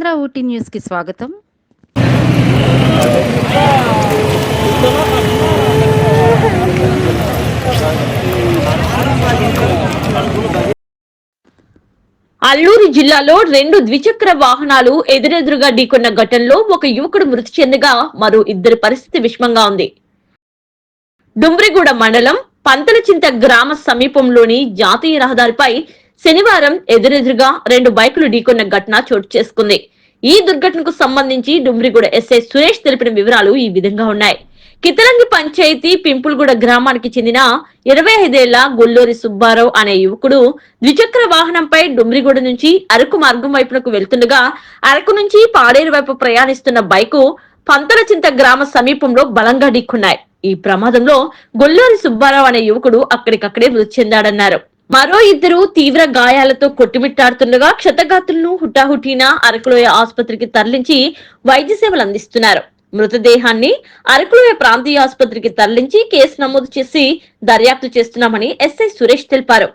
మన ఊటీ న్యూస్ కి స్వాగతం. అల్లూరు జిల్లాలో 2 ద్విచక్ర వాహనాలు ఎదురెదురుగా ఢీకొన్న ఘటనలో ఒక యువకుడు మృతి చెందగా మరో ఇద్దరి పరిస్థితి విషమంగా ఉంది. డుమ్రిగూడ మండలం పంతలచింత గ్రామ సమీపంలోని జాతీయ రహదారిపై శనివారం ఎదురెదురుగా 2 బైకులు ఢీకొన్న ఘటన చోటు చేసుకుంది. ఈ దుర్ఘటనకు సంబంధించి డుమ్రిగూడ ఎస్ఐ సురేష్ తెలిపిన వివరాలు ఈ విధంగా ఉన్నాయి. కితలంగి పంచాయతీ పింపుల్గూడ గ్రామానికి చెందిన 25 ఏళ్ల గొల్లూరి సుబ్బారావు అనే యువకుడు ద్విచక్ర వాహనంపై డుమ్రిగూడ నుంచి అరకు మార్గం వైపునకు వెళ్తుండగా అరకు నుంచి పాడేరు వైపు ప్రయాణిస్తున్న బైకు పంతలచింత గ్రామ సమీపంలో బలంగా ఢీకొన్నాయి. ఈ ప్రమాదంలో గొల్లూరి సుబ్బారావు అనే యువకుడు అక్కడికక్కడే మృతి చెందాడన్నారు. మరో ఇద్దరు తీవ్ర గాయాలతో కొట్టుమిట్టాడుతుండగా క్షతగాత్రులను హుటాహుటీన అరకులోయ ఆసుపత్రికి తరలించి వైద్య సేవలు అందిస్తున్నారు. మృతదేహాన్ని అరకులోయ ప్రాంతీయ ఆసుపత్రికి తరలించి కేసు నమోదు చేసి దర్యాప్తు చేస్తున్నామని ఎస్ఐ సురేష్ తెలిపారు.